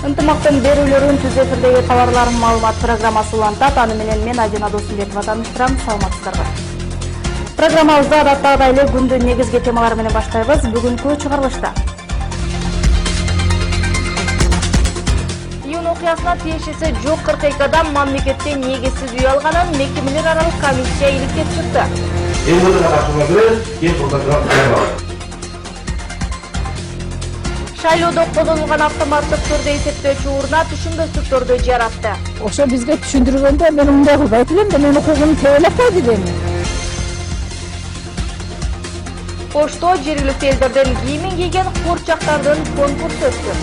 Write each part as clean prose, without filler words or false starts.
Ынтымақтың берүүлөрүн түз эфирдеги товарлар маалымат программасы улантат. Аны менен мен Айжана Досумбекова тааныштырам. Саламатсыздарбы. Программабызда адаттагыдай эле күндүн негизги темалары менен баштайбыз. Бүгүнкү чыгарылышта июнь окуясына тиешеси жок 42 адам мамлекетте негизсиз үй алганын мекемелер аралык комиссия иликтеп чыкты. Шайлоодо колдонулган автоматтык түрдө эсептөөчү урна түшүнбөстүктөрдү жаратты. Ошо бизге түшүндүргөндө мен мындай кылбайт элем да, мен укугумду тебелеп койду дейм. Ошто жергиликтүү элдерден кийимин кийген куурчактардын конкурсу өттү.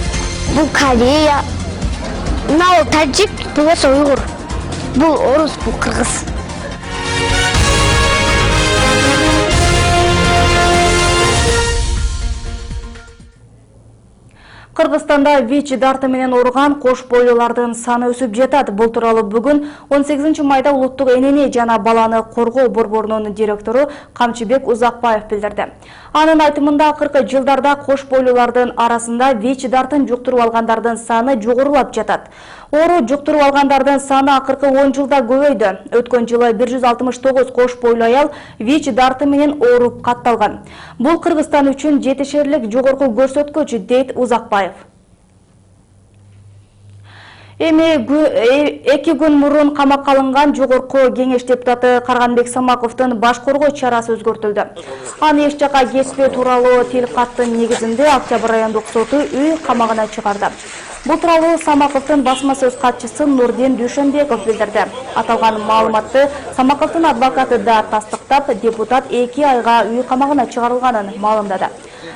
Бул Корея, мына таджик, бул уйгур, бул орус, бул кыргыз. Кыргызстанда ВИЧ дарты менен ооруган кош бойлуулардын саны өсүп жатат. Бул тууралуу бүгүн 18 майда Улуттук энени жана баланы коргоо борборунун директору Камчыбек Узакбаев билдирди. Анын айтымында акыркы жылдарда кош бойлуулардын арасында ВИЧ дартын жуктуруп алгандардын саны жогорулап жатат. Оору жуктуруп алгандардын саны акыркы 10 жылда көбөйдү. Өткөн жылы 169 кош бойлуу аял ВИЧ дарты менен ооруп катталган. Бул Кыргызстан үчүн жетишерлик жогорку көрсөткүч, дейт Узакбаев. Эми 2 күн мурун камакка алынган жогорку кеңеш депутаты Карганбек Самаковдун баш коргоо чарасы өзгөртүлдү. Аны эч жака кетпөө тууралуу тил каттын негизинде Октябрь райондук соту үй камагына чыгарды. Бул тууралуу Самаковдун басма сөз катчысы Нурдин Дүйшөнбеков билдирди. Аталган маалыматты Самаковдун адвокаты да тастыктап, депутат 2 айга үй камагына чыгарылганын маалымдады.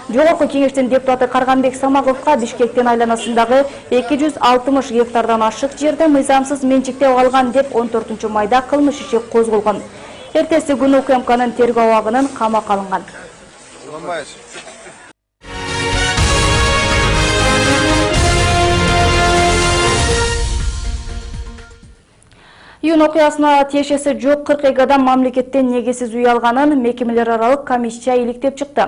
Жогорку кеңештин депутаты Карганбек Самаковга Бишкектин айланасындагы 260 гектардан ашык жерди мыйзамсыз менчиктеп алган деп 14 майда кылмыш иши козголгон. Эртеси күнү УКМКнын тергөө абагынын камакка алынган. Июнь окуясына тиешеси жок 42 адам мамлекеттен негизсиз үй алганын мекемелер аралык комиссия иликтеп чыкты.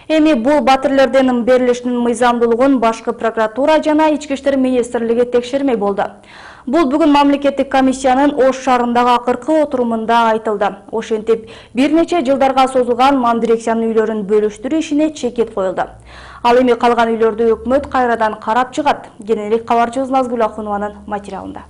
Эми бул батирлердин берилишинин мыйзамдуулугун башкы прокуратура жана Ички иштер министрлиги текшермей болду. Бул бүгүн мамлекеттик комиссиянын Ош шаарындагы акыркы отурумунда айтылды. Ошентип, бир нече жылдарга созулган мамдирекциянын үйлөрүн бөлүштүрүү ишине чекет коюлду. Ал эми калган үйлөрдү өкмөт кайрадан карап чыгат. Кененирээк кабарчыбыз Назгүл Ахунованын материалында.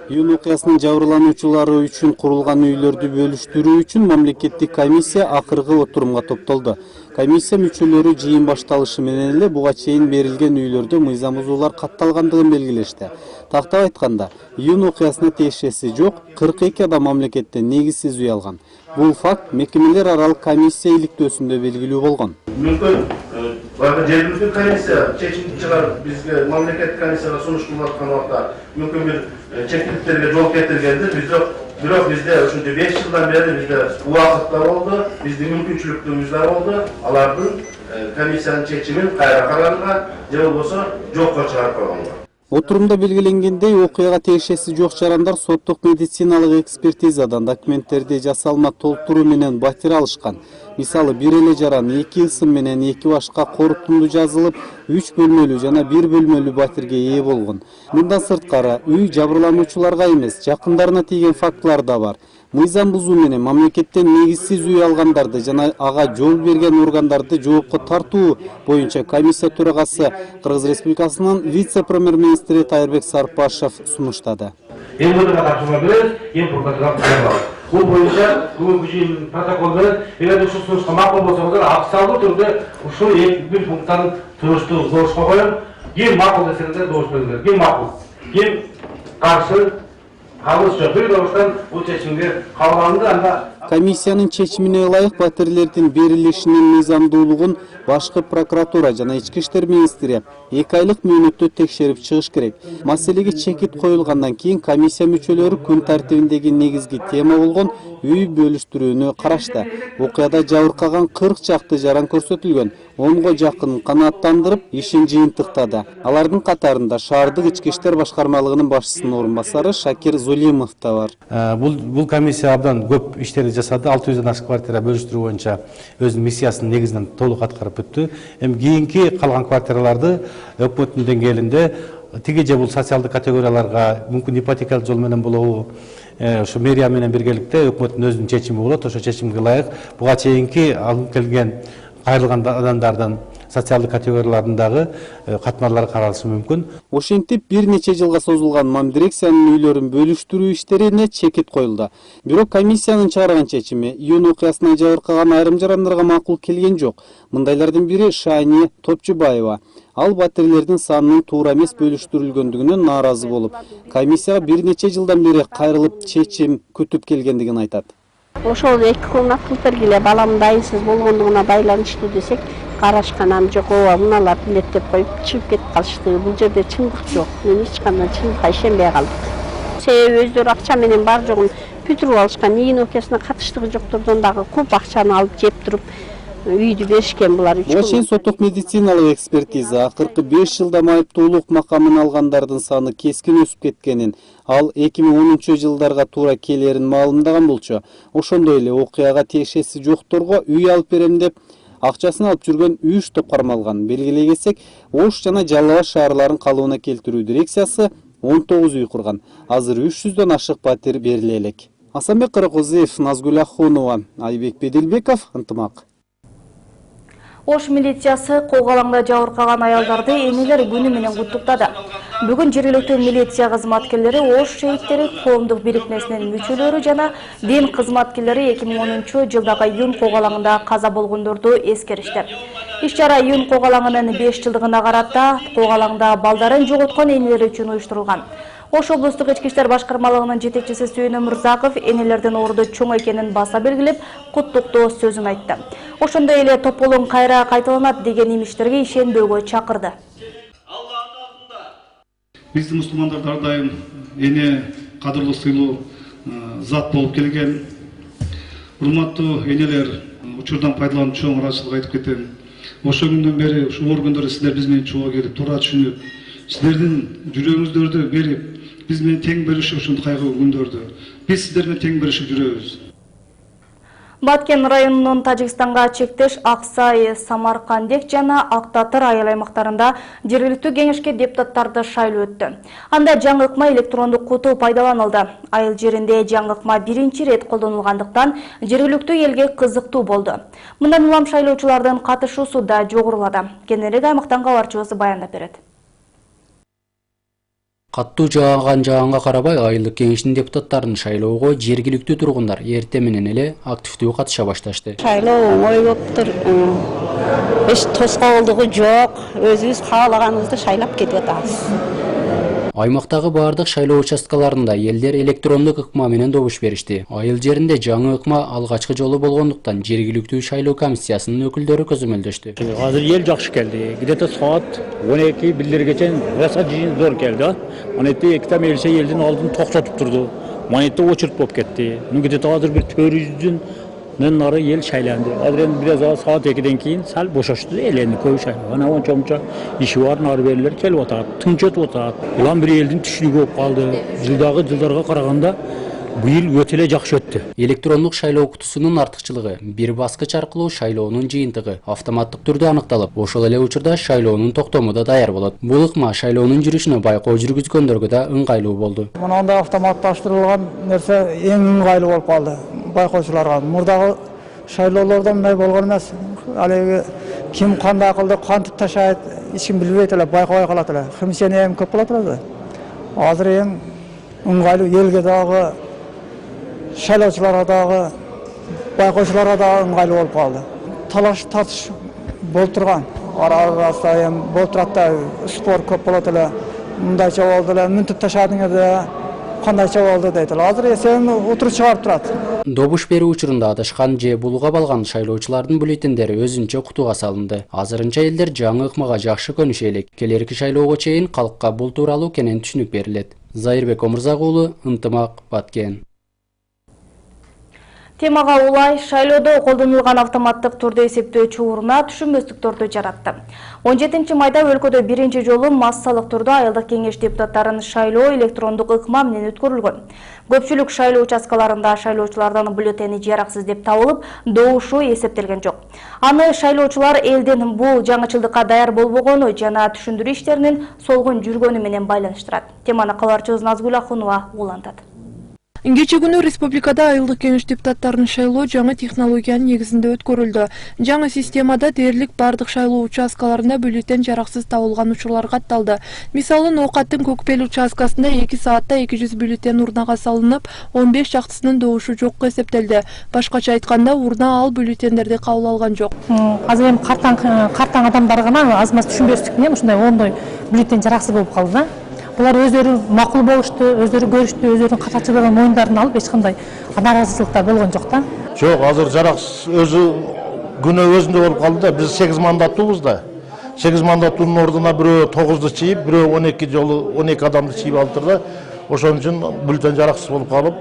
Июнь окуясынын жабырлануучулары үчүн курулган үйлөрдү бөлүштүрүү үчүн мамлекеттик комиссия акыркы отурумга топтолду. Комиссия мүчөлөрү жыйын башталышы менен эле буга чейин берилген үйлөрдө мыйзам бузуулар катталгандыгын белгилешти. Тактап айтканда, июнь окуясына тиешеси жок 42 адам мамлекеттен негизсиз үй алган. Бул факт мекемелер аралык комиссия иликтөөсүндө белгилүү болгон. Мүмкүн жергиликтүү комиссия чечим чыгарып бизге мамлекеттик комиссияга сунуш кылып аткан убакта мүмкүн бир чектеликтерге жол кетиргендир. Бирок бизде ушунча 5 жылдан бери бизде убакыттар болду, биздин мүмкүнчүлүктөрүбүз да болду. Алардын комиссиянын чечимин кайра караганга же болбосо жокко чыгарып койгонго. Отурумда белгиленгендей, окуяга тиешеси жок жарандар соттук медициналык экспертизадан документтерди жасалма толтуруу менен батир алышкан. Мисалы, бир эле жаран 2 ысым менен 2 башка коруктунду жазылып, 3 бөлмөлүү жана 1 бөлмөлүү батирге ээ болгон. Мындан сырткары, үй жабырлануучуларга эмес, жакындарына тийген фактылар да бар. Мыйзам бузуу менен мамлекеттен негизсиз үй алгандарды жана ага жол берген органдарды жоопко тартуу боюнча комиссия төрагасы Кыргыз Республикасынын вице-премьер-министри Тайырбек Сарпашев сунуштады. Бул боюнча бүгүнкү жыйын протокол менен эгер ушул сунушка макул болсоңуздар абсолют түрдө ушул 2 пункттан туруштуу добушка коем. Ким макул десеңиздер добуш бериңиздер. Ким макул? Ким каршы? Калыс жок. Бир добуштан бул чечимге кабыл анда комиссиянын чечимине ылайык батирлердин берилишинин мыйзамдуулугун башкы прокуратура жана Ички иштер министри 2 айлык мөөнөттө текшерип чыгыш керек. Маселеге чекит коюлгандан кийин комиссия мүчөлөрү күн тартибиндеги негизги тема болгон үй бөлүштүрүүнү карашты. Окуяда жабыркаган 40 чакты жаран көрсөтүлгөн. 10го жакын канааттандырып, ишин жыйынтыктады. Алардын катарында шаардык ички иштер башкармалыгынын башчысынын орун басары Шакир Зулимов да бар. Бул комиссия абдан көп иштерди жасады. 600 ашык квартира бөлүштүрүү боюнча өзүнүн миссиясын негизинен толук аткарып бүттү. Эми кийинки калган квартираларды өкмөттүн деңгээлинде тиги же бул социалдык категорияларга мүмкүн ипотекалык жол менен болобу, ошо мэрия менен биргеликте өкмөттүн өзүнүн чечими болот. Ошо чечимге ылайык буга чейинки алынып келген кайрылган адамдардын социалдык категориялардын дагы катмарлары каралышы мүмкүн. Ошентип бир нече жылга созулган мамдирекциянын үйлөрүн бөлүштүрүү иштерине чекит коюлду. Бирок комиссиянын чыгарган чечими июнь окуясынан жабыркаган айрым жарандарга макул келген жок. Мындайлардын бири Шайни Топчубаева. Ал батирлердин санынын туура эмес бөлүштүрүлгөндүгүнөн нааразы болуп, комиссияга бир нече жылдан бери кайрылып чечим күтүп келгендигин айтат. Ошол 2 комнат кылып бергиле, балам дайынсыз болгондугуна байланыштуу десек, карашканам жок, ооба муналар билеттеп коюп чыгып кетип калышты. Бул жерде чындык жок. Мен эч кандай чындыкка ишенбей калдык. Себеби өздөрү акча менен бар жогун бүтүрүп алышкан. Июнь окуясына катыштыгы жоктордон дагы көп акчаны алып жеп туруп үйдү беришкен булар үчүн. Буга чейин соттук медициналык экспертиза акыркы 5 жылда майыптуулук макамын алгандардын саны кескин өсүп кеткенин, ал 2010 жылдарга туура келерин маалымдаган болчу. Ошондой эле окуяга тиешеси жокторго үй алып берем деп акчасын алып жүргөн 3 топ кармалган. Белгилей кетсек, Ош жана Жалал Абад шаарларын калыбына келтирүү дирекциясы 19 үй курган. Азыр 300дөн ашык батир бериле элек. Асанбек Каракозиев, Назгүл Ахунова, Айбек Бедилбеков, Ынтымак. Ош милициясы кол калаңда жабыркаган аялдарды энелер күнү менен куттуктады. Бүгүн жергиликтүү милиция кызматкерлери Ош шейиттери коомдук бирикмесинин мүчөлөрү жана дин кызматкерлери 2010 жылдагы июнь кол калаңында каза болгондорду эскеришти. Иш-чара июнь кол калаңынын 5 жылдыгына карата кол калаңда балдарын жоготкон энелер үчүн уюштурулган. Ош облустук ички иштер башкармалыгынын жетекчиси Сүйүн Өмүрзаков энелердин орду чоң экенин баса белгилеп, куттуктоо сөзүн айтты. Ошондой эле тополуң кайра кайталанат деген имиштерге ишенбөөгө чакырды. Биздин мусулмандар ар дайым эне кадырлуу сыйлуу зат болуп келген. Урматтуу энелер, учурдан пайдаланып чоң ыраазычылык айтып кетем. Ошол күндөн бери ушу оор күндөрдө силер биз менен чогуу келип туура түшүнүп, силердин жүрөгүңүздөрдү берип, биз менен тең бөлүшүп ушундай кайгылуу күндөрдү биз сиздер менен тең бөлүшүп жүрөбүз. Баткен районунун Тажикстанга чектеш Аксай, Самаркандек жана Актатыр айыл аймактарында жергиликтүү кеңешке депутаттарды шайлоо өттү. Анда жаңы ыкма электрондук куту пайдаланылды. Айыл жеринде жаңы ыкма биринчи рет колдонулгандыктан жергиликтүү элге кызыктуу болду. Мындан улам шайлоочулардын катышуусу да жогорулады. Кененирээк аймактан кабарчыбыз баяндап берет. Каттуу жааган карабай айылдык кеңештин депутаттарын шайлоого жергиликтүү тургундар эрте менен эле активдүү катыша башташты. Шайлоо оңой болуптур. Эч тоскоолдугу жок. Өзүбүз каалаганыбызды шайлап кетип атабыз. Аймактагы бардык шайлоо участкаларында элдер электрондук ыкма менен добуш беришти. Айыл жеринде жаңы ыкма алгачкы жолу болгондуктан жергиликтүү шайлоо комиссиясынын өкүлдөрү көзөмөлдөштү. Азыр ел жакшы келди. Где-то saat 12 билдиргече раса жыйын зор келди. Манетте эки там элсе элдин алдын токтотуп турду. Манетте очередь болуп кетти. Где-то азыр бир 400 нары ел шайланды. Азыр бир saat 2ден кийин сал бошошту элени көп шайлоо. Ана онча иши бар нары берилер келип атат. Тынч өтүп атат. Улам бир элдин түшүнүгү болуп калды. Жылдарга караганда быйыл өтө эле жакшы өттү. Электрондук шайлоо кутусунун артыкчылыгы бир баскыч аркылуу шайлоонун жыйынтыгы автоматтык түрдө аныкталып, ошол эле учурда шайлоонун токтому да даяр болот. Бул ыкма шайлоонун жүрүшүнө байкоо жүргүзгөндөргө да ыңгайлуу болду. Мындай автоматташтырылган нерсе эң ыңгайлуу болуп калды байкоочуларга. Мурдагы шайлоолордо мындай болгон эмес. Алеги ким кандай кылды, кантип ташайт, эч ким билбейт эле, байкабай калат эле. Комиссия эми көп болот эле. Азыр эң ыңгайлуу элге дагы шайлоочуларга дагы байкоочуларга дагы ыңгайлуу болуп калды. Талаш татыш болуп турган. Арасында эми болуп турат да, спор көп болот эле. Мындайча болду эле, мүнтүп ташадыңар, кандайча болду дейт эле. Азыр эсен утуруп чыгарып турат. Добуш берүү учурунда адашкан же булгап алган шайлоочулардын бюллетендери өзүнчө кутуга салынды. Азырынча элдер жаңы ыкмага жакшы көнүшө элек. Келерки шайлоого чейин калкка бул тууралуу кенен түшүнүк берилет. Зайырбек Омурзак уулу, Ынтымак, Баткен. Темага улай шайлоодо колдонулган автоматтык түрдө эсептөөчү урна түшүнбөстүктөрдү жаратты. 17 майда өлкөдө биринчи жолу массалык түрдө айылдык кеңеш депутаттарын шайлоо электрондук ыкма менен өткөрүлгөн. Көпчүлүк шайлоо участкаларында шайлоочулардын бюллетени жараксыз деп табылып, добушу эсептелген жок. Аны шайлоочулар элдин бул жаңычылдыкка даяр болбогону жана түшүндүрүү иштеринин солгун жүргөнү менен байланыштырат. Теманы каларчыбыз Назгүл Ахунова улантат. Кече күнү республикада айылдык кеңеш депутаттарын шайлоо жаңы технологиянын негизинде өткөрүлдү. Жаңы системада дээрлик бардык шайлоо участкаларында бюллетен жараксыз табылган учурлар катталды. Мисалы, Ноокаттын Көкпел участкасында 2 саатта 200 бюллетен урнага салынып, 15 жактысынын добушу жокко эсептелди. Башкача айтканда, урна ал бюллетендерди кабыл алган жок. Азыр эми картаң адамдар гана аз маз түшүнбөстүк менен ушундай ондой бюллетен жараксыз болуп калды да. Булар өздөрү макул болушту, өздөрү көрүштү, өздөрүнүн катачылыгын моюндарын алып эч кандай наразычылыктар болгон жок да. Жок, азыр жараксыз өзү күнөө өзүндө болуп калды да. Биз 8 мандаттуубуз да. 8 мандаттуунун ордуна бирөө 9'ду чийип, бирөө 12 жолу 12 адамды чийип алыптыр да. Ошон үчүн бюллетен жараксыз болуп калып,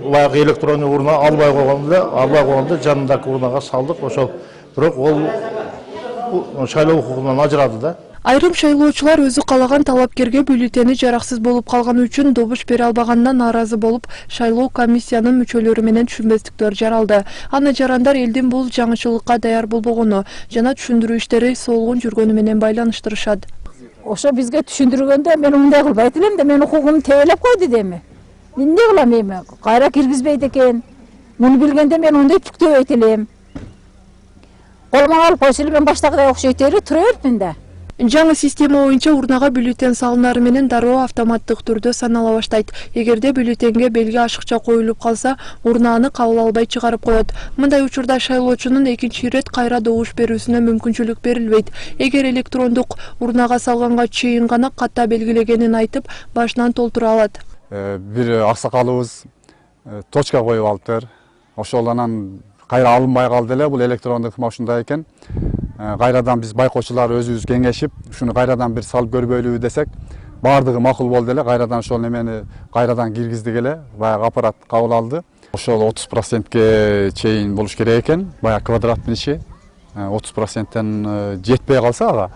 баягы электрондук урна албай койгондо жанындагы урнага салдык. Ошол бирок ол шайлоо укугунан ажырады да. Айрым шайлоочулар өзү каалаган талапкерге бюллетени жараксыз болуп калганы үчүн добуш бере албаганына нааразы болуп, шайлоо комиссиянын мүчөлөрү менен түшүнбөстүктөр жаралды. Аны жарандар элдин бул жаңычылыкка даяр болбогону жана түшүндүрүү иштери солгун жүргөнү менен байланыштырышат. Ошо бизге түшүндүргөндө мен мындай кылбайт элем да, мен укугумду тебелеп койду деме. Мен эмне кылам эми? Кайра киргизбейт экен. Муну билгенде мен ондой түктөбөйт элем. Колума алып койсо эле мен баштагыдай окшойт эле тура берипмин да. Жаңы система боюнча урнага бюллетен салынары менен дароо автоматтык түрдө санала баштайт. Эгерде бюллетенге белги ашыкча коюлуп калса, урна аны кабыл албай чыгарып коет. Мындай учурда шайлоочунун экинчи ирет кайра добуш берүүсүнө мүмкүнчүлүк берилбейт. Эгер электрондук урнага салганга чейин гана ката белгилегенин айтып, башынан толтура алат. Бир аксакалыбыз точка коюп алыптыр. Ошол анан кайра алынбай калды эле. Бул электрондук ыкма ушундай экен. Кайрадан биз байкоочулар өзүбүз кеңешип, ушуну кайрадан бир салып көрбөйлүбү десек, бардыгы макул болду эле. Кайрадан ошол немени кайрадан киргиздик эле. Баягы аппарат кабыл алды. Ошол 30%ке чейин болуш керек экен. Баягы квадраттын ичи 30%тен жетпей калса ага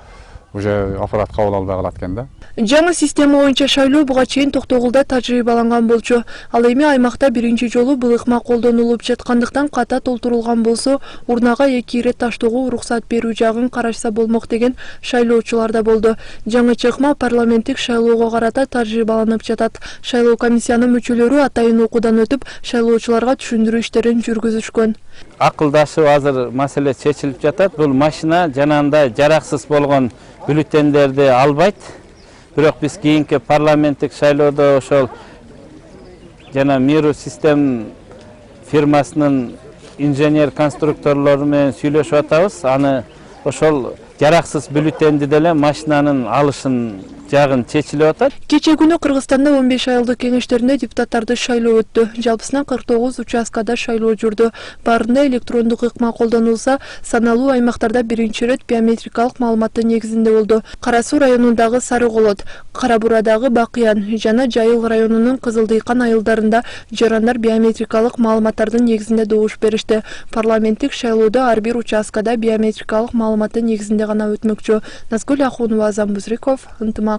уже аппарат кабыл албай калат экен да. Жаңы система боюнча шайлоо буга чейин Токтогулда тажрыйбаланган болчу. Ал эми аймакта биринчи жолу бул ыкма колдонулуп жаткандыктан ката толтурулган болсо, урнага 2 ирет таштоого уруксат берүү жагын карашса болмок деген шайлоочулар да болду. Жаңы ыкма парламенттик шайлоого карата тажрыйбаланып жатат. Шайлоо комиссиянын мүчөлөрү атайын окуудан өтүп, шайлоочуларга түшүндүрүү иштерин жүргүзүшкөн. Акылдашып азыр маселе чечилип жатат. Бул машина жанагындай жараксыз болгон бюллетендерди албайт. Бирок биз кийинки парламенттик шайлоодо ошол жана Миру систем фирмасынын инженер конструкторлору менен сүйлөшүп атабыз. Аны ошол жараксыз бюллетенди деле машинанын алышын жагын чечилип атат. Кече күнү Кыргызстанда 15 айылдык кеңештеринде депутаттарды шайлоо өттү. Жалпысынан 49 участкада шайлоо жүрдү. Баарында электрондук ыкма колдонулса, саналуу аймактарда биринчи ирет биометрикалык маалыматтын негизинде болду. Кара Суу районундагы Сары Колот, Кара Бурадагы Бакыян жана Жайыл районунун Кызыл Дыйкан айылдарында жарандар биометрикалык маалыматтардын негизинде добуш беришти. Парламенттик шайлоодо ар бир участкада биометрикалык маалыматтын негизинде гана өтмөкчү. Назгүл Ахунова, Замбузриков, Ынтымак.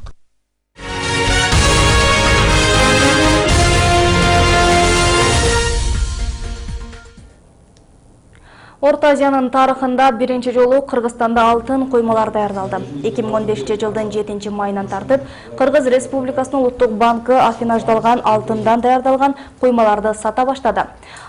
Орто Азиянын тарыхында биринчи жолу Кыргызстанда алтын коймалар даярдалды. 2015-жылдын 7 майынан тартып, Кыргыз Республикасынын Улуттук банкы афинаждалган алтындан даярдалган коймаларды сата баштады.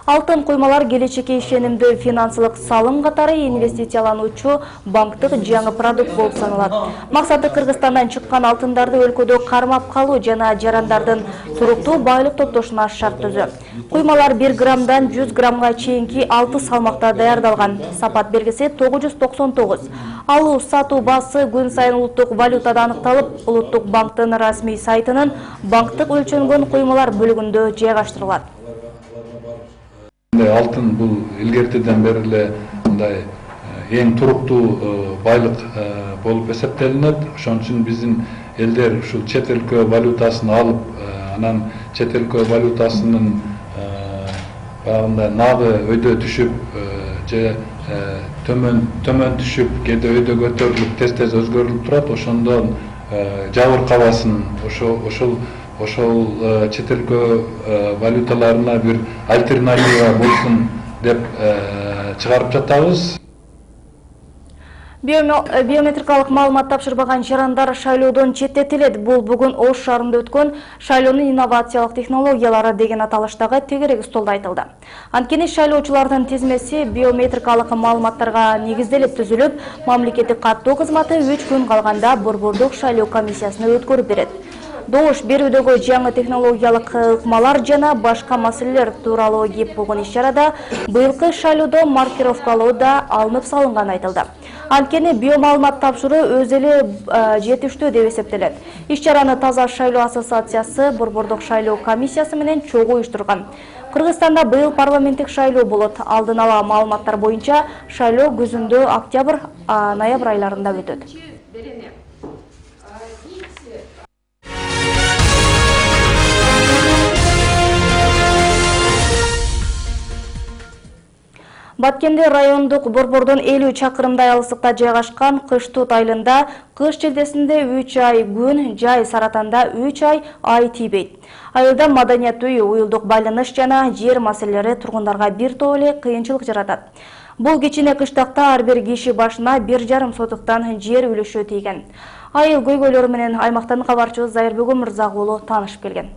Алтын коймалар келечекке ишенимдүү финансылык салым катары инвестициялануучу банктык жаңы продукт болуп саналат. Максаты Кыргызстандан чыккан алтындарды өлкөдө кармап калуу жана жарандардын туруктуу байлык топтошуна шарт түзүү. Коймалар 1 граммдан 100 граммга чейинки 6 салмакта даярдалган. Сапат белгиси 999. Алуу сатуу баасы күн сайын улуттук валютада аныкталып, Улуттук банктын расмий сайтынын банктык өлчөнгөн коймалар бөлүгүндө жайгаштырылат. Алтын бул илгертеден бери эле мындай эң туруктуу байлык болуп эсептелинет. Ошон үчүн биздин элдер ушул чет өлкө валютасын алып, анан чет өлкө валютасынын баягындай нагы өйдө түшүп же төмөн түшүп кээде өйдө көтөрүлүп тез өзгөрүлүп турат. Ошондон жабыркабасын ошол чет өлкө валюталарына бир альтернатива болсун деп чыгарып жатабыз. Биометрикалык маалымат тапшырбаган жарандар шайлоодон четтетилет. Бул бүгүн Ош шаарында өткөн шайлоонун инновациялык технологиялары деген аталыштагы тегерек столдо айтылды. Анткени шайлоочулардын тизмеси биометрикалык маалыматтарга негизделип түзүлүп, мамлекеттик каттоо кызматы 3 күн калганда борбордук шайлоо комиссиясына өткөрүп берет. Добуш берүүдөгү жаңы технологиялык ыкмалар жана башка маселелер тууралуу кеп болгон иш-чарада быйылкы шайлоодо маркировкалоо да алынып салынганы айтылды. Анткени биомаалымат тапшыруу өз эле жетиштүү деп эсептелет. Иш-чараны Таза шайлоо ассоциациясы борбордук шайлоо комиссиясы менен чогуу уюштурган. Кыргызстанда быйыл парламенттик шайлоо болот. Алдын ала маалыматтар боюнча шайлоо күзүндө октябрь-ноябрь айларында өтөт. Баткенде райондук борбордон 50 чакырымдай алыстыкта жайгашкан Кыштут айылында кыш чилдесинде 3 ай күн, жай Саратанда 3 ай тийбейт. Айылда маданият үйү, уюлдук байланыш жана жер маселелери тургундарга бир топ эле кыйынчылык жаратат. Бул кичине кыштакта ар бир киши башына 1,5 сотуктан жер үлүшү тийген. Айыл көйгөйлөрү менен аймактан кабарчыбыз Зайырбек Өмүрзак уулу таанышып келген.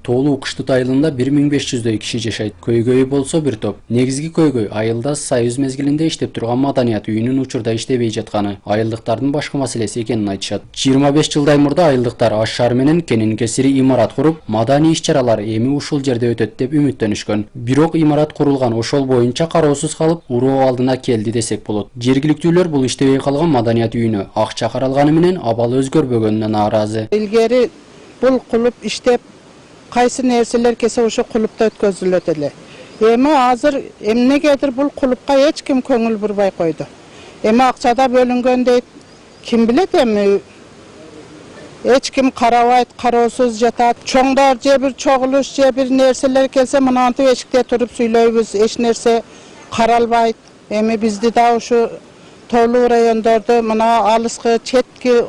Тоолуу Кыштут айылында 1500дөй киши жашайт. Көйгөйү болсо бир топ. Негизги көйгөй айылда союз мезгилинде иштеп турган маданият үйүнүн учурда иштебей жатканы. Айылдыктардын башка маселеси экенин айтышат. 25 жылдай мурда айылдыктар аш шаар менен кенен кесири имарат куруп, мадани иш-чаралар эми ушул жерде өтөт деп үмүттөнүшкөн. Бирок имарат курулган ошол боюнча кароосуз калып, уроо алдына келди десек болот. Жергиликтүүлөр бул иштебей калган маданият үйүнө акча каралганы менен абалы өзгөрбөгөнүнө нааразы. Илгери бул кулуп иштеп кайсы нерселер кесе ошо кулупта өткөзүлөт эле. Эми азыр эмнегедир бул кулупка эч ким көңүл бурбай койду. Эми акчада бөлүнгөн дейт. Ким билет эми эч ким карабайт, кароосуз жатат. Чоңдор же бир чогулуш же бир нерселер келсе мынантип эшикте туруп сүйлөйбүз, эч нерсе каралбайт. Эми бизди да ушу тоолуу райондорду мына алыскы четки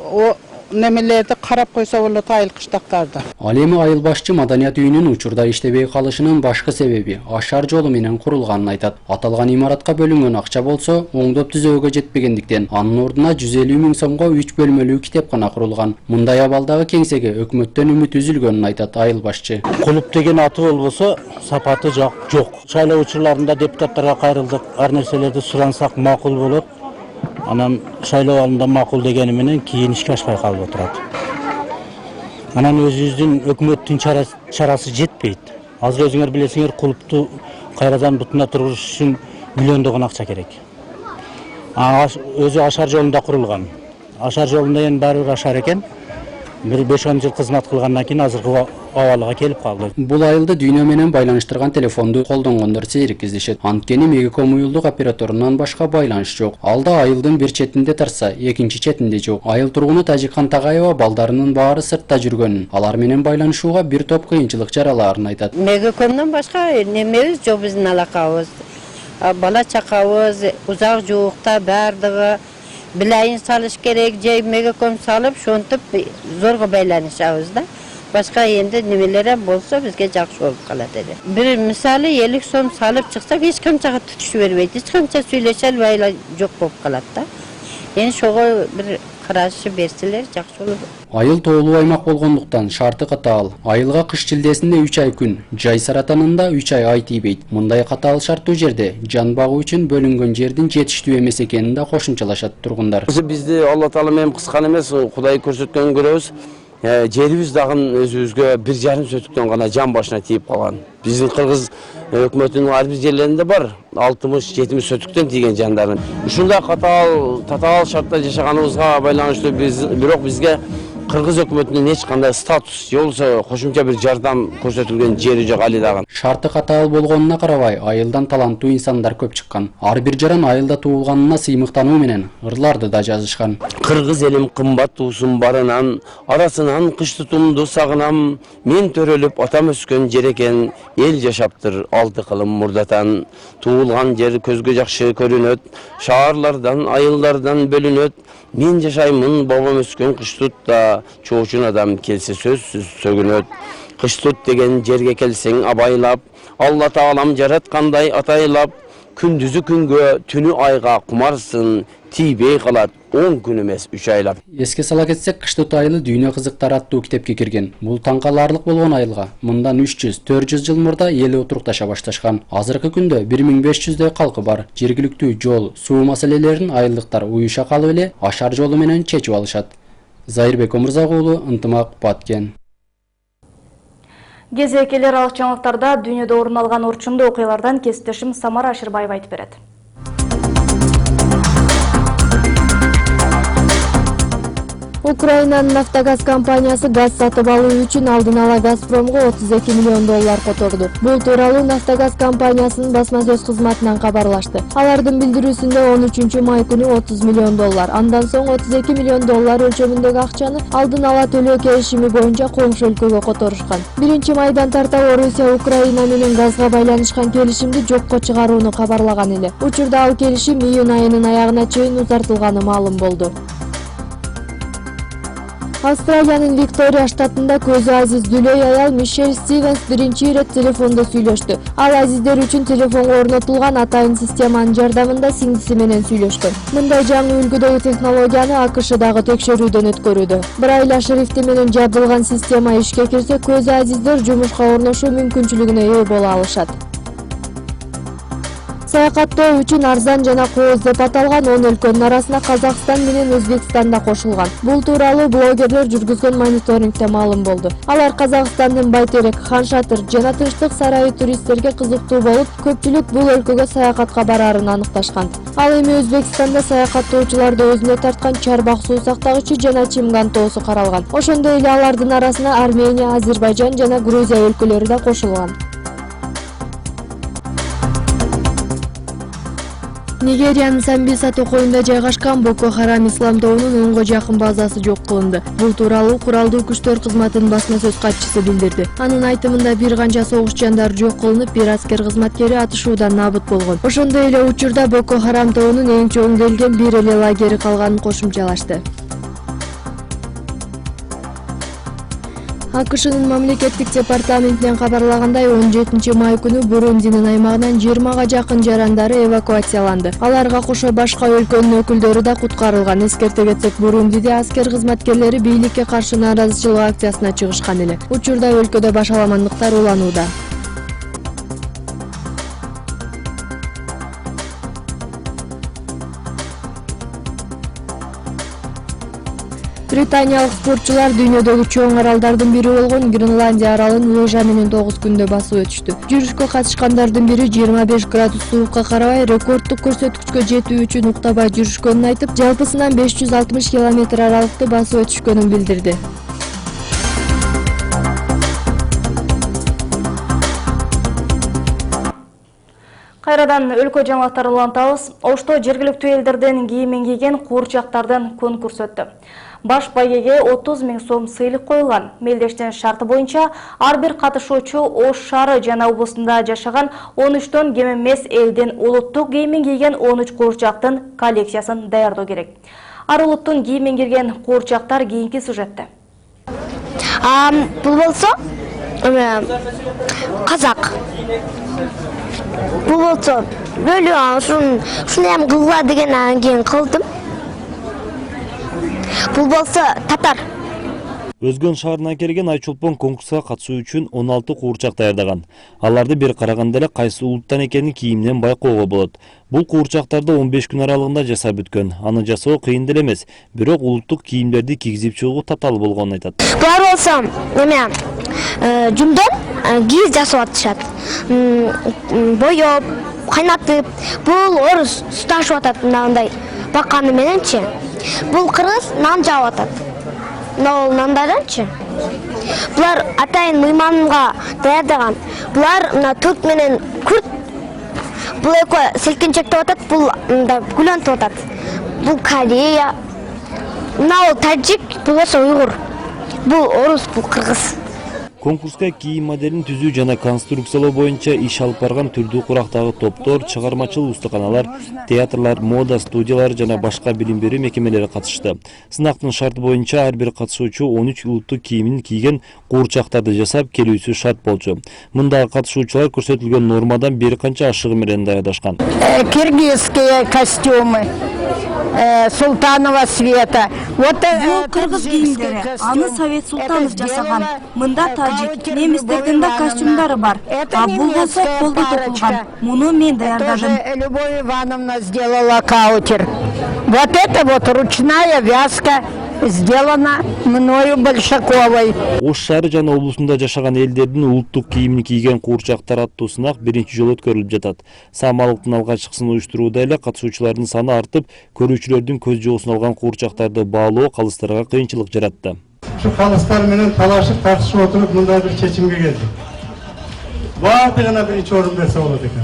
немелерди карап койсо болот айыл кыштактарда. Ал эми айыл башчы маданият үйүнүн учурда иштебей калышынын башкы себеби ашар жолу менен курулганын айтат. Аталган имаратка бөлүнгөн акча болсо оңдоп түзөөгө жетпегендиктен анын ордуна 150 000 сомго 3 бөлмөлүү китепкана курулган. Мындай абалдагы кеңсеге өкмөттөн үмүт үзүлгөнүн айтат айыл башчы. Кулуп деген аты болбосо сапаты жок. Шайлоо учурларында депутаттарга кайрылдык, ар нерселерди сурансак макул болот. Анан шайлоо алдында макул дегени менен кийин ишке ашпай калып отурат. Анан өзүбүздүн өкмөттүн чарасы жетпейт. Азыр өзүңөр билесиңер, кулупту кайрадан бутуна тургузуш үчүн миллиондогон акча керек. Өзү ашар жолунда курулган. Ашар жолунда эми баары бир ашар экен. Бир 5-10 жыл кызмат кылгандан кийин азыркы абалыга келип калды. Бул айылды дүйнө менен байланыштырган телефонду колдонгондор сейрек кездешет. Анткени Мегаком уюлдук операторунан башка байланыш жок. Ал да айылдын бир четинде тарса, экинчи четинде жок. Айыл тургуну Тажикхан Тагайова балдарынын баары сыртта жүргөнүн, алар менен байланышууга бир топ кыйынчылык жаралаарын айтат. Мегакомдон башка немебиз жок биздин алакабыз. Бала чакабыз узак жуукта баардыгы билайын салыш керек, же Мегаком салып, шонтуп зорго байланышабыз да. Башка энди немелер болсо бизге жакшы болуп калат эле. Бир мисалы 50 сом салып чыксак, эч канчага түтүш бербейт, эч канча сүйлөшө албай жок болуп калат да. Эми шого бир карашы берселер жакшы болот. Айыл тоолуу аймак болгондуктан шарты катаал. Айылга кыш чилдесинде 3 ай күн, жай Саратанында 3 ай тийбейт. Мындай катаал шарттуу жерде жан багуу үчүн бөлүнгөн жердин жетиштүү эмес экенин да кошумчалашат тургундар. Бизди Алла Таала менен кыскан эмес, Кудай көрсөткөнүн көрөбүз. Жерибиз дагы өзүбүзгө 1,5 сотуктан гана жан башына тийип калган. Биздин кыргыз өкмөтүнүн ар бир жерлеринде бар 60-70 сотуктан тийген жандарын. Ушундай татаал шартта жашаганыбызга байланыштуу бирок бизге Кыргыз өкмөтүнүн эч кандай статус же болбосо кошумча бир жардам көрсөтүлгөн жери жок али дагы. Шарты катаал болгонуна карабай, айылдан таланттуу инсандар көп чыккан. Ар бир жаран айылда туулганына сыймыктануу менен ырларды да жазышкан. Кыргыз элим кымбат туусум барынан, арасынан кыш тутумду сагынам. Мен төрөлүп атам өскөн жер экен, эл жашаптыр алты кылым мурдатан. Туулган жер көзгө жакшы көрүнөт, шаарлардан, айылдардан бөлүнөт. Мен жашаймын бабам өскөн кыштутта, чоочун адам келсе сөзсүз сөгүнөт. Кыштут деген жерге келсең абайлап, Алла Таалам жараткандай атайлап, күндүзү күнгө, түнү айга кумарсың, тийбей калат 10 күн эмес 3 айлап. Эске сала кетсек, Кыштут айылы дүйнө кызыктары аттуу китепке кирген. Бул таң каларлык болгон айылга мындан 300-400 жыл мурда эли отурукташа башташкан. Азыркы күндө 1500дөй калкы бар. Жергиликтүү жол, суу маселелерин айылдыктар уюша калып эле ашар жолу менен чечип алышат. Зайырбек Омурзак уулу, Ынтымак, Баткен. Кезекелер алык жаңылыктарда дүйнөдө орун алган орчундуу окуялардан кесиптешим Самара Ашырбаева айтып берет. Украинанын Нафтогаз компаниясы газ сатып алуу үчүн алдын ала Газпромго $32 миллион которду. Бул тууралуу Нафтогаз компаниясынын басма сөз кызматынан кабарлашты. Алардын билдирүүсүндө 13 май күнү $30 миллион, андан соң $32 миллион өлчөмүндөгү акчаны алдын ала төлөө келишими боюнча коңшу өлкөгө которушкан. 1 майдан тарта Орусия Украина менен газга байланышкан келишимди жокко чыгарууну кабарлаган эле. Учурда ал келишим июнь айынын аягына чейин узартылганы маалым болду. Австралиянын Виктория штатында көзү азиз дүлөй аял Мишель Стивенс биринчи ирет телефондо сүйлөштү. Ал азиздер үчүн телефонго орнотулган атайын системанын жардамында сиңдиси менен сүйлөшкөн. Мындай жаңы үлгүдөгү технологияны АКШдагы текшерүүдөн өткөрүүдө. Брайль шрифти менен жабдылган система ишке кирсе, көзү азиздер жумушка орношуу мүмкүнчүлүгүнө ээ боло алышат. Саякаттоо үчүн арзан жана кооз деп аталган 10 өлкөнүн арасына Казакстан менен Өзбекстан да кошулган. Бул тууралуу блогерлер жүргүзгөн мониторингте маалым болду. Алар Казакстандын Байтерек, Хан Шатыр жана Тынчтык сарайы туристтерге кызыктуу болуп, көпчүлүк бул өлкөгө саякатка бараарын аныкташкан. Ал эми Өзбекстанда саякаттоочуларды өзүнө тарткан Чарбак суу сактагычы жана Чимган тоосу каралган. Ошондой эле алардын арасына Армения, Азербайжан жана Грузия өлкөлөрү да кошулган. Нигериянын Самбиса токойунда жайгашкан Боко Харам ислам тобунун 10го жакын базасы жок кылынды. Бул тууралуу куралдуу күчтөр кызматынын басма сөз катчысы билдирди. Анын айтымында бир канча согуш жандары жок кылынып, бир аскер кызматкери атышуудан набыт болгон. Ошондой эле учурда Боко Харам тобунун эң чоңдөлгөн бир эле лагери калганын кошумчалашты. АКШнын мамлекеттик департаментинен кабарлагандай 17 май күнү Бурундинин аймагынан 20га жакын жарандары эвакуацияланды. Аларга кошо башка өлкөнүн өкүлдөрү да куткарылган. Эскерте кетсек, Бурундиде аскер кызматкерлери бийликке каршы нааразычылык акциясына чыгышкан эле. Учурда өлкөдө башаламандыктар уланууда. Британиялык спортчулар дүйнөдөгү чоң аралдардын бири болгон Гренландия аралын лыжа менен 9 күндө басып өтүштү. Жүрүшкө катышкандардын бири 25 градус суукка карабай рекордтук көрсөткүчкө жетүү үчүн уктабай жүрүшкөнүн айтып, жалпысынан 560 км аралыкты басып өтүшкөнүн билдирди. Кайрадан өлкө жаңылыктары улантабыз. Ошто жергиликтүү элдерден кийимин кийген куурчактардын конкурсу өттү. Баш байгеге 30 000 сом сыйлык коюлган. Мелдештин шарты боюнча ар бир катышуучу Ош шаары жана облусунда жашаган 13төн кем эмес элдин улуттук кийимин кийген 13 куурчактын коллекциясын даярдоо керек. Ар улуттун кийимин кийген куурчактар кийинки сюжетте. Бул болсо казак. Бул болсо бөлүү ушуну эми кылгыла деген анан кийин кылдым. Бул болсо татар. Өзгөн шаарынан келген Айчолпон конкурска катышуу үчүн 16 куурчак даярдаган. Аларды бир караганда эле кайсы улуттан экенин кийиминен байкоого болот. Бул куурчактарды 15 күн аралыгында жасап бүткөн. Аны жасоо кыйын деле эмес, бирок улуттук кийимдерди кийгизип чыгуу татаал болгонун айтат. Булар болсо жумдон кийиз жасап атышат. Боёп, кайнатып, бул орус су ташып атат мындай баканы мененчи. Бул кыргыз нан жаап атат. мына нандарданчы. Булар атайын мыйманга даярдаган. Булар мына турк менен күрт. Бул эко селкинчектеп атат, бул мында гүлөнтүп атат. Бул Корея. Мына ол таджик, бул эсе уйгур. Бул орус, бул кыргыз. Конкурска кийим моделин түзүү жана конструкциялоо боюнча иш алып барган түрдүү курактагы топтор, чыгармачыл устуканалар, театрлар, мода студиялары жана башка билим берүү мекемелери катышты. Сынактын шарты боюнча ар бир катышуучу 13 улуттук кийимин кийген куурчактарды жасап келүүсү шарт болчу. Мындагы катышуучулар көрсөтүлгөн нормадан бир канча ашыгы менен даярдашкан. Киргизские костюмы. Султанова Света. Бул кыргыз кийимдери, аны Совет Султанов жасаган. Мында тажик, немистердин да костюмдары бар. А бул болсо колдо токулган. Муну мен даярдадым. Любовь Ивановна сделала каутер. Вот это вот ручная вязка сделана мною Большаковой. Ош шаары жана облусунда жашаган элдердин улуттук кийимин кийген куурчактар аттуу сынак биринчи жолу өткөрүлүп жатат. Саамалыктын алгачкысын уюштурууда эле катышуучулардын саны артып, көрүүчүлөрдүн көз жоосун алган куурчактарды баалоо калыстарга кыйынчылык жаратты. Şu kalıslar менен талашып тартышып отуруп мындай bir чечимге келдик. Бардыгына биринчи орун берсе болот экен.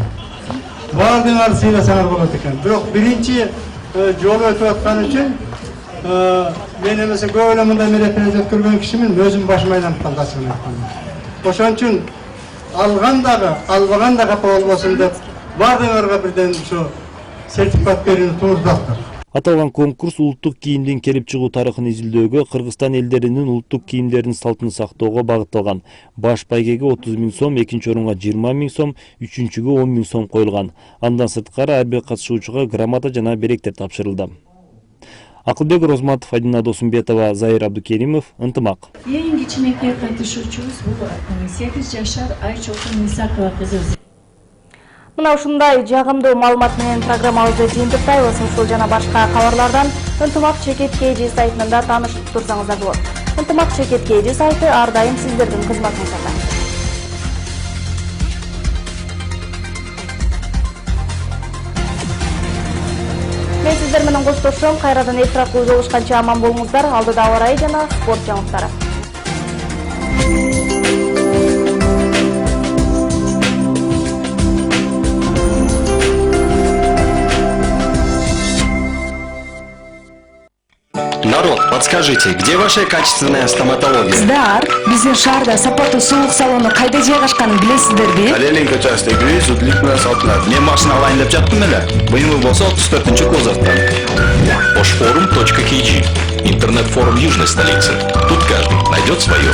Бардыгыңарды сыйласаңар болот экен. Бирок биринчи жолу өтүп аткан үчүн мен эмесе көп эле мындай мероприятие өткөргөн кишимин, өзүм башыма айланып калды ачыгын айтканда. Ошон үчүн алган дагы, албаган да капа болбосун деп бардыгыңарга бирден ушу сертификат берүүнү туурдаттыр. Аталган конкурс улуттук кийимдин келип чыгуу тарыхын изилдөөгө, Кыргызстан элдеринин улуттук кийимдеринин салтын сактоого багытталган. Баш байгеге 30 000 сом, экинчи орунга 20 000 сом, үчүнчүгө 10 000 сом коюлган. Андан сырткары ар бир катышуучуга грамота жана беректер тапшырылды. Акылбек Розматов, Адина Досумбетова, Заир Абдукеримов, Ынтымак. Эң кичинекей катышуучубуз бул 8 жашар Айчолтун Мисакова кызыбыз. Мына ушундай жагымдуу маалымат менен программабызды жыйынтыктайбыз. Ушул жана башка кабарлардан Ынтымак Чекит KG сайтында таанышып турсаңыздар болот. Ынтымак Чекит KG сайты ар дайым сиздердин кызматыңыздарда. Мен сиздер менен коштошом. Кайрадан эфир аркылуу жолугушканча аман болуңуздар. Алдыда аба ырайы жана спорт жаңылыктары. Народ, подскажите, где ваша качественная стоматология? Кыздар, биздин шаарда сапаттуу сулук салону кайда жайгашканын билесиздерби? Алелин көчөсүндөгү зудлик менен сатылат. Мен машина алайын деп жаттым эле. Быйыл болсо 34-кузовтан. Oshforum.kg. Интернет-форум южной столицы. Тут каждый найдет свое.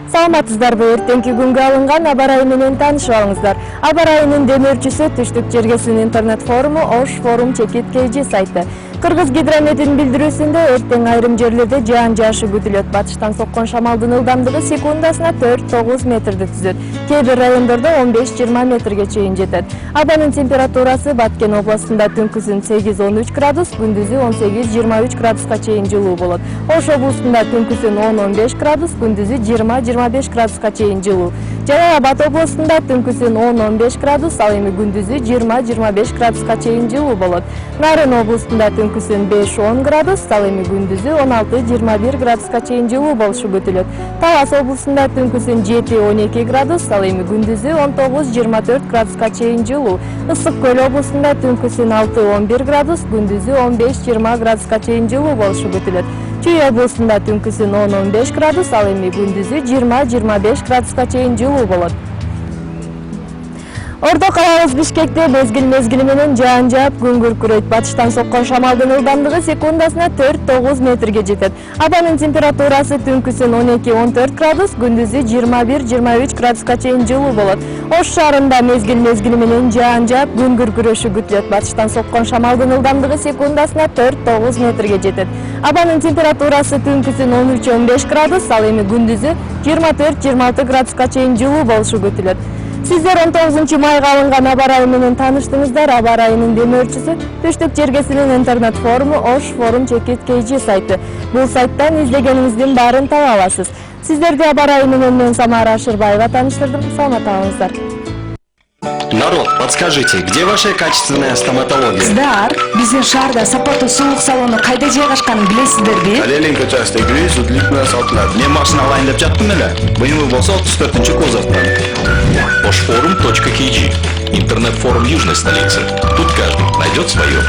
Саламатсыздарбы, эртеңки күнгө алынган аба ырайы менен таанышып алыңыздар. Аба ырайынын демөөрчүсү түштүк жергесинин интернет форуму Oshforum.kg сайты. Кыргыз гидрометинин билдирүүсүндө эртең айрым жерлерде жаан жаашы күтүлөт. Батыштан соккон шамалдын ылдамдыгы секундасына 4-9 метрди түзөт. Кээ бир райондордо 15-20 метрге чейин жетет. Абанын температурасы Баткен областында түнкүсүн 8-13 градус, күндүзү 18-23 градуска чейин жылуу болот. Ош областында түнкүсүн 10-15 градус, күндүзү 20-25 градуска чейин жылуу. Жалал Абад областында түнкүсүн 10-15 градус, ал эми күндүзү 20-25 градуска чейин жылуу болот. Нарын областында түнкүсүн 5-10 градус, ал эми күндүзү 16-21 градуска чейин жылуу болушу күтүлөт. Талас областында түнкүсүн 7-12 градус, ал эми күндүзү 19-24 градуска чейин жылуу. Ысык көл областында түнкүсүн 6-11 градус, күндүзү 15-20 градуска чейин жылуу болушу күтүлөт. Чүй областында түнкүсүн 10-15 градус, ал эми күндүзү 20-25 градуска чейин жылуу болот. Ордо калабыз Бишкекте мезгил менен жаан жаап күн күркүрөйт. Батыштан соккон шамалдын ылдамдыгы секундасына 4-9 метрге жетет. Абанын температурасы түнкүсүн 12-14 градус, күндүзү 21-23 градуска чейин жылуу болот. Ош шаарында мезгил менен жаан жаап күн күркүрөшү күтүлөт. Батыштан соккон шамалдын ылдамдыгы секундасына 4-9 метрге жетет. Абанын температурасы түнкүсүн 13-15 градус, ал эми күндүзү 24-26 градуска чейин жылуу болушу күтүлөт. Сиздер 19 майга алынган аба ырайы менен тааныштыңыздар. Аба ырайынын демөөрчүсү түштүк жергесинин интернет форуму Oshforum.kg сайты. Бул сайттан издегениңиздин баарын таба аласыз. Сиздерди аба ырайы менен мен Самара Ашырбаева тааныштырдым. Саламат калыңыздар. Народ, подскажите, где ваша качественная стоматология? Кыздар, биздин шаарда сапаттуу сулук салону кайда жайгашканын билесиздерби? Калелин көчөсүндө үй зудлик менен сатылат. Мен машина алайын деп жаттым эле. Буюму болсо 34-кузовтан. Boshforum.kg. Интернет-форум южной столицы. Тут каждый найдет свое.